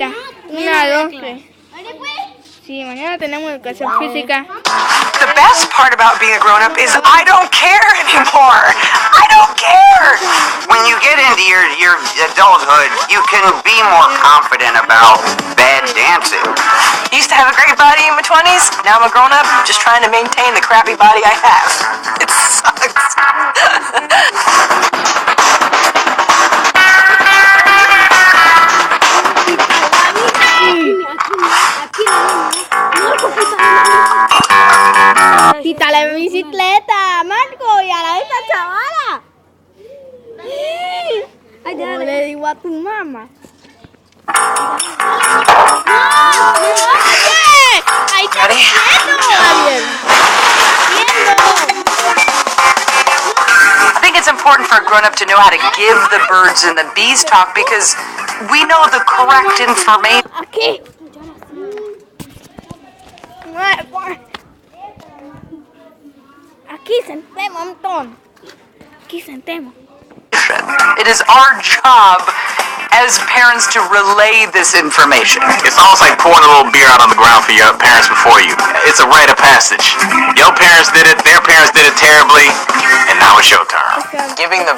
Una, dos, tres. Sí, mañana tenemos educación física. The best part about being a grown-up is I don't care anymore. I don't care. When you get into your adulthood, you can be more confident about bad dancing. Used to have a great body in my 20s. Now I'm a grown-up, just trying to maintain the crappy body I have. It sucks. Quítale la bicicleta, Marco, y a la esta chavala. ¿Cómo le digo a tu mamá? ¡Oye! ¡Ahí está bien! I think it's important for a grown-up to know how to give the birds and the bees talk because we know the correct information. Aquí. Aquí sentemos, Anton. Aquí sentemos. It is our job as parents to relay this information. It's almost like pouring a little beer out on the ground for your parents before you. It's a rite of passage. Your parents did it, their parents did it terribly, and now it's your turn. Giving the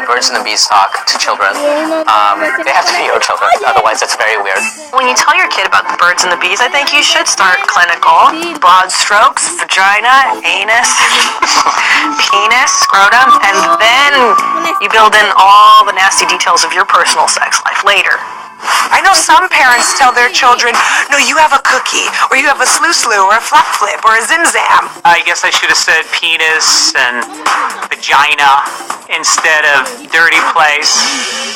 birds and the bees talk to children, they have to be your children, otherwise it's very weird. When you tell your kid about the birds and the bees, I think you should start clinical. Broad strokes, vagina, anus, penis, scrotum, and then you build in all the nasty details of your personal sex life later. I know some parents tell their children, no, you have a cookie, or you have a slu-slu, or a flap-flip, or a zim-zam. I guess I should have said penis and vagina instead of dirty place.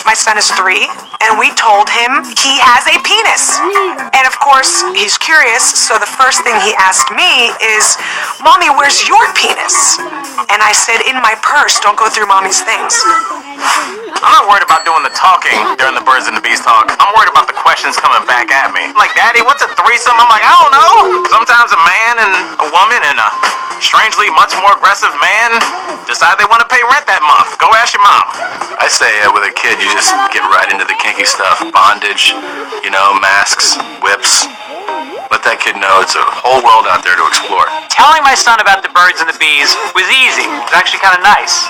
My son is 3, and we told him he has a penis. And of course, he's curious, so the first thing he asked me is, Mommy, where's your penis? And I said, in my purse, don't go through Mommy's things. I'm not worried about doing the talking during the birds and the bees talk. I'm worried about the questions coming back at me. Like, Daddy, what's a threesome? I'm like, I don't know. Sometimes a man and a woman and a strangely much more aggressive man decide they want to pay rent that month. Go ask your mom. I say with a kid, you just get right into the kinky stuff. Bondage, masks, whips. Let that kid know it's a whole world out there to explore. Telling my son about the birds and the bees was easy. It was actually kind of nice.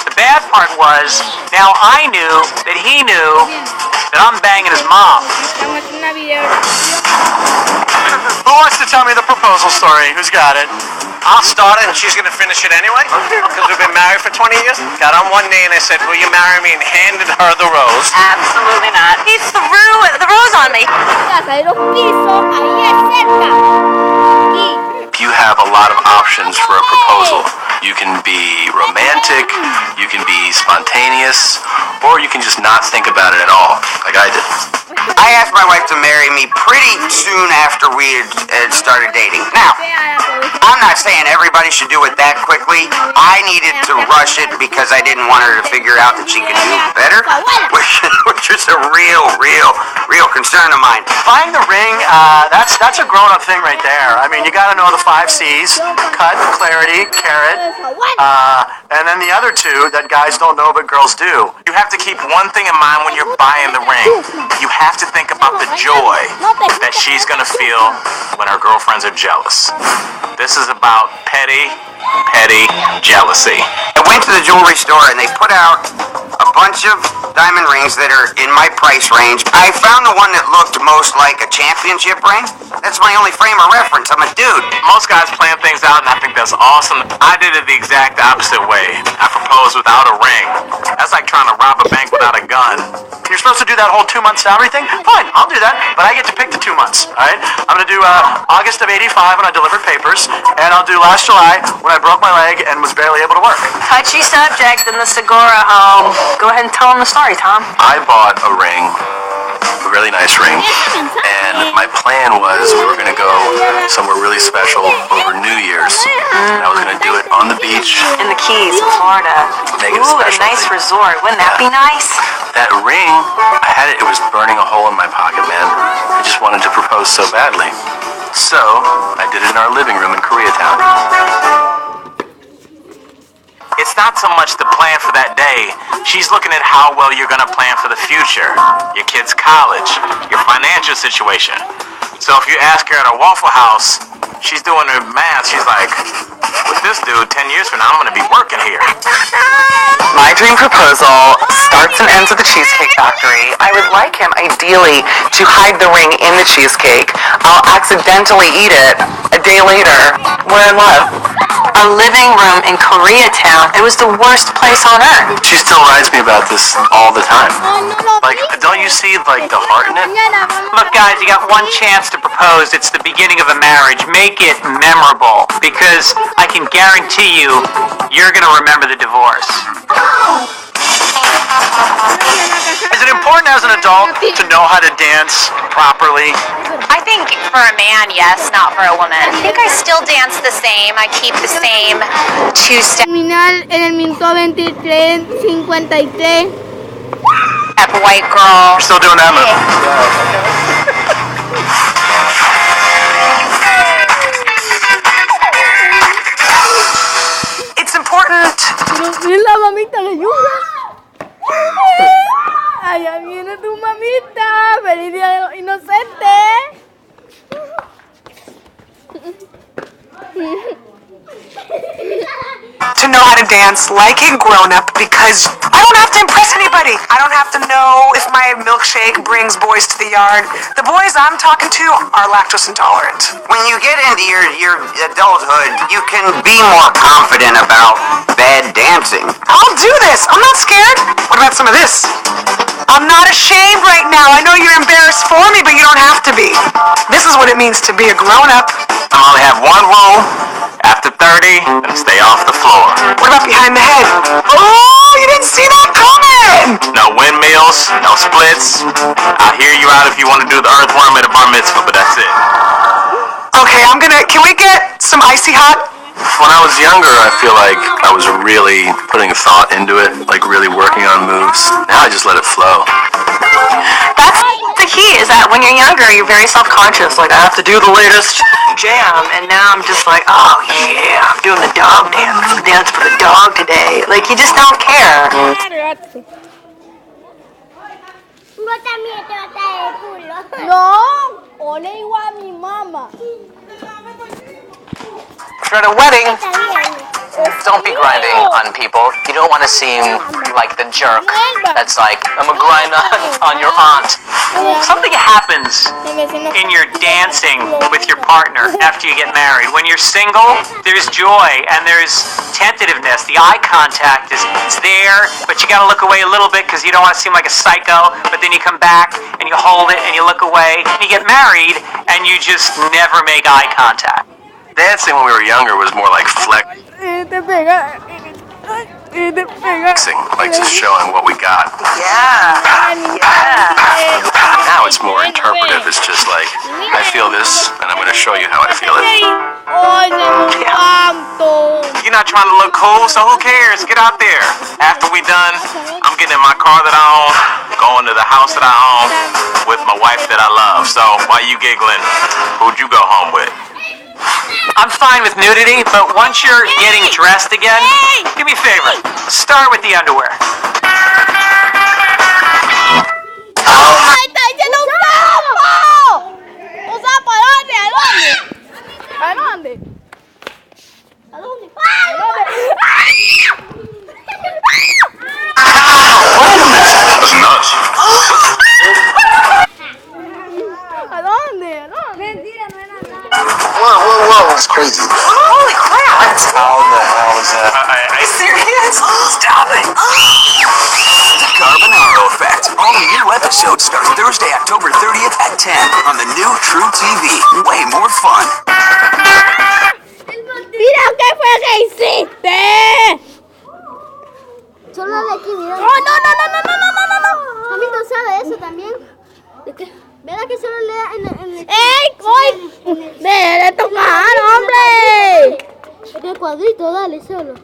The bad part was, now I knew that he knew that I'm banging his mom. Estamos en una video. Who wants to tell me the proposal story? Who's got it? I'll start it and she's going to finish it anyway. Because we've been married for 20 years. Got on one knee and I said, will you marry me? And handed her the rose. Absolutely not. He threw the rose on me. Casa de los pisos, ahí es cerca. Aquí. You have a lot of options for a proposal. You can be romantic, you can be spontaneous, or you can just not think about it at all, like I did. I asked my wife to marry me pretty soon after we had started dating. Now, I'm not saying everybody should do it that quickly. I needed to rush it because I didn't want her to figure out that she could do better, which is a real concern of mine. Buying the ring, that's a grown-up thing right there. I mean, you got to know the 5 C's: cut, clarity, carrot, and then the other 2 that guys don't know but girls do. You have to keep one thing in mind when you're buying the ring. You have to think about the joy that she's gonna feel when her girlfriends are jealous. This is about petty jealousy. I went to the jewelry store and they put out a bunch of diamond rings that are in my price range. I found the one that looked most like a championship ring. That's my only frame of reference. I'm a dude. Most guys plan things out and I think that's awesome. I did it the exact opposite way. I proposed without a ring. That's like trying to rob a bank without a gun. You're supposed to do that whole 2-month salary thing? Fine, I'll do that, but I get to pick the 2 months, all right? I'm gonna do August of '85 when I delivered papers, and I'll do last July when I broke my leg and was barely able to work. Touchy subject in the Segura home. Go ahead and tell him the story, Tom. I bought a ring, a really nice ring, and my plan was we were gonna go somewhere really special over New Year's. And I was gonna do it on the beach. In the Keys, in Florida. Make it a Ooh, a special nice thing. resort. Wouldn't that be nice? That ring, I had it was burning a hole in my pocket, man. I just wanted to propose so badly. So, I did it in our living room in Koreatown. It's not so much the plan for that day. She's looking at how well you're gonna plan for the future. Your kid's college, your financial situation. So if you ask her at a Waffle House, she's doing her math, she's like, with this dude, 10 years from now, I'm gonna be working here. My dream proposal starts and ends at the Cheesecake Factory. I would like him, ideally, to hide the ring in the cheesecake. I'll accidentally eat it a day later. We're in love. A living room in Koreatown. It was the worst place on earth. She still writes me about this all the time. Like, don't you see, like, the heart in it? Look, guys, you got one chance to propose. It's the beginning of a marriage. Make it memorable, because I can guarantee you, you're going to remember the divorce. Is it important as an adult to know how to dance properly? I think for a man, yes, not for a woman. I think I still dance the same. I keep the same two-step. Terminal en el minuto 23:53. White girl. You're still doing that move? It's important. Mira la mamita que llora. Allá viene tu mamita. Feliz día de los inocentes. To know how to dance like a grown-up, because I don't have to impress anybody. I don't have to know if my milkshake brings boys to the yard. The boys I'm talking to are lactose intolerant. When you get into your adulthood, you can be more confident about bad dancing. I'll do this. I'm not scared. What about some of this? I'm not ashamed right now. I know you're embarrassed for me, but you don't have to be. This is what it means to be a grown-up. I only have one rule. After 30, stay off the floor. What about behind the head? Oh, you didn't see that coming! No windmills, no splits. I'll hear you out if you want to do the earthworm at a bar mitzvah, but that's it. Okay, can we get some icy hot? When I was younger, I feel like I was really putting thought into it, like really working on moves. Now I just let it flow. That's the key, is that when you're younger, you're very self-conscious. Like, I have to do the latest jam, and now I'm just like, oh yeah, I'm doing the dog dance. I'm dance for the dog today. Like, you just don't care. No, ole igual a mi mamá. If you're at a wedding, don't be grinding on people. You don't want to seem like the jerk that's like, I'm a grind on your aunt. Something happens in your dancing with your partner after you get married. When you're single, there's joy and there's tentativeness. The eye contact is there, but you gotta look away a little bit because you don't want to seem like a psycho. But then you come back and you hold it and you look away. And you get married and you just never make eye contact. Dancing when we were younger was more like flexing, like just showing what we got. Yeah. Now it's more interpretive. It's just like, I feel this, and I'm going to show you how I feel it. You're not trying to look cool, so who cares? Get out there. After we done, I'm getting in my car that I own, going to the house that I own with my wife that I love. So why you giggling? Who'd you go home with? I'm fine with nudity, but once you're getting dressed again, do me a favor. Start with the underwear. ¡Ay, está diciendo un sapo! ¿Un sapo a dónde? ¿A dónde? ¿A dónde? ¿A dónde? That's nuts. ¿A dónde? Mentira, no era nada. Whoa, that's crazy. Holy crap! How the hell is that? Are you serious? Stop it! The Carbonaro Effect. All new episodes start Thursday, October 30th at 10 on the new trutv. Way more fun. ¡Mira qué fue que hiciste! Solo de aquí, mira. ¡Oh, no! Mamito sabe eso también. ¿Verdad que solo lea en el... ¡Ey, coy! ¡Deje de tocar, hombre! En el cuadrito, dale, solo.